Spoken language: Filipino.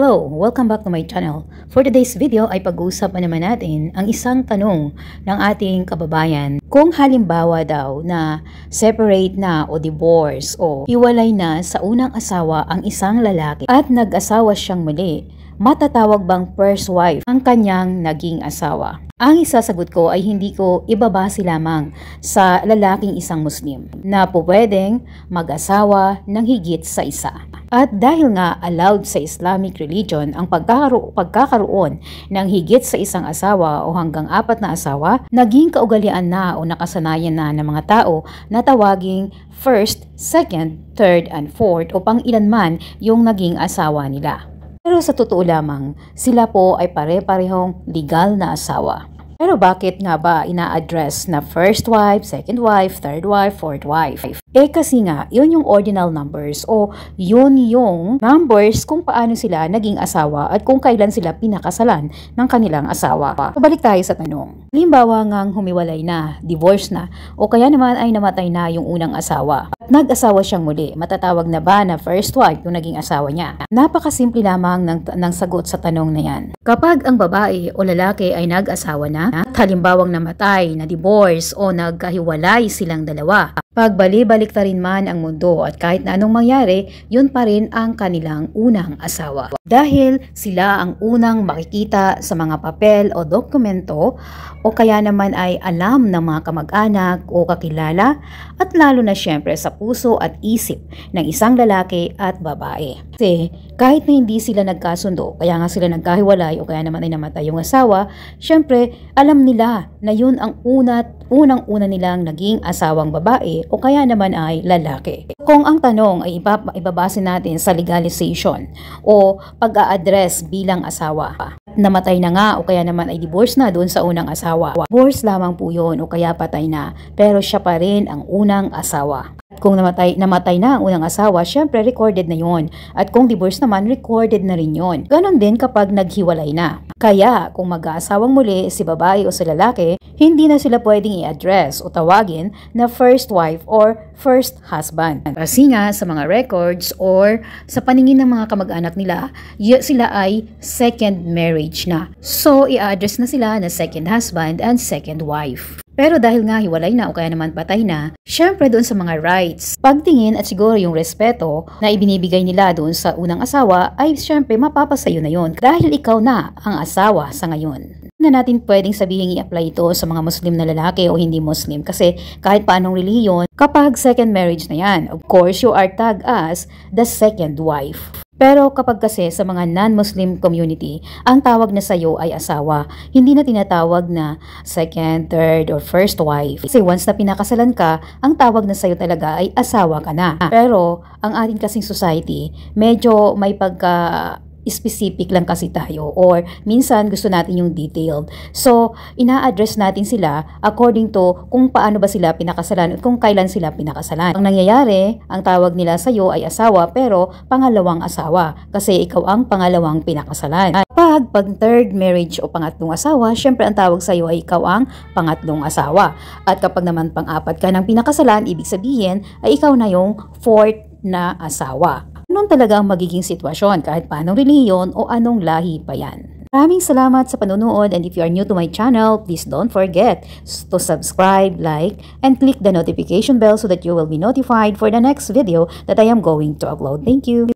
Hello! Welcome back to my channel. For today's video ay pag-uusapan naman natin ang isang tanong ng ating kababayan. Kung halimbawa daw na separate na o divorce o hiwalay na sa unang asawa ang isang lalaki at nag-asawa siyang muli, matatawag bang first wife ang kanyang naging asawa? Ang isasagot ko ay hindi ko ibabase lamang sa lalaking isang Muslim na pwedeng mag-asawa ng higit sa isa. At dahil nga allowed sa Islamic religion ang pagkakaroon ng higit sa isang asawa o hanggang 4 na asawa, naging kaugalian na o nakasanayan na ng mga tao na tawaging first, second, third, and fourth o pang ilan man yung naging asawa nila. Pero sa totoo lamang, sila po ay pare-parehong legal na asawa. Pero bakit nga ba ina-address na first wife, second wife, third wife, fourth wife? Kasi nga, yun yung ordinal numbers o yun yung numbers kung paano sila naging asawa at kung kailan sila pinakasalan ng kanilang asawa. Pabalik tayo sa tanong. Halimbawa ngang humiwalay na, divorce na, o kaya naman ay namatay na yung unang asawa. At nag-asawa siyang muli, matatawag na ba na first wife yung naging asawa niya? Napakasimple lamang ng sagot sa tanong na yan. Kapag ang babae o lalaki ay nag-asawa na, at halimbawang namatay, na divorce o nagkahiwalay silang dalawa, pagbali-balik ta rin man ang mundo at kahit na anong mangyari, yun pa rin ang kanilang unang asawa. Dahil sila ang unang makikita sa mga papel o dokumento o kaya naman ay alam ng mga kamag-anak o kakilala at lalo na syempre sa puso at isip ng isang lalaki at babae. Kasi kahit na hindi sila nagkasundo, kaya nga sila nagkahiwalay o kaya naman ay namatay yung asawa, syempre alam nila na yun ang unang-una nilang naging asawang babae o kaya naman ay lalaki. Kung ang tanong ay ibabase natin sa legalization o pag-a-address bilang asawa, namatay na nga o kaya naman ay divorce na doon sa unang asawa. Divorce lamang po yun o kaya patay na, pero siya pa rin ang unang asawa. Kung namatay na ang unang asawa, syempre recorded na yon. At kung divorce naman, recorded na rin yon. Ganon din kapag naghiwalay na. Kaya kung mag-aasawang muli si babae o si lalaki, hindi na sila pwedeng i-address o tawagin na first wife or first husband. Kasi nga sa mga records or sa paningin ng mga kamag-anak nila, sila ay second marriage na. So i-address na sila na second husband and second wife. Pero dahil nga hiwalay na o kaya naman patay na, syempre doon sa mga rights, pagtingin at siguro yung respeto na ibinibigay nila doon sa unang asawa ay syempre mapapasayo na yon dahil ikaw na ang asawa sa ngayon. Na natin pwedeng sabihin i-apply ito sa mga Muslim na lalaki o hindi Muslim kasi kahit paanong relihiyon, kapag second marriage na yan, of course you are tagged as the second wife. Pero kapag kasi sa mga non-Muslim community, ang tawag na sayo ay asawa. Hindi na tinatawag na second, third, or first wife. Kasi once na pinakasalan ka, ang tawag na sayo talaga ay asawa ka na. Pero ang ating kasing society, medyo may specific lang kasi tayo or minsan gusto natin yung detailed. So, ina-address natin sila according to kung paano ba sila pinakasalan at kung kailan sila pinakasalan. Ang nangyayari, ang tawag nila sa'yo ay asawa pero pangalawang asawa kasi ikaw ang pangalawang pinakasalan. Pag third marriage o pangatlong asawa, syempre ang tawag sa'yo ay ikaw ang pangatlong asawa. At kapag naman pang-apat ka ng pinakasalan, ibig sabihin ay ikaw na yung fourth na asawa. Anong talaga ang magiging sitwasyon kahit paanong relihiyon o anong lahi pa yan? Maraming salamat sa panonood and if you are new to my channel, please don't forget to subscribe, like, and click the notification bell so that you will be notified for the next video that I am going to upload. Thank you!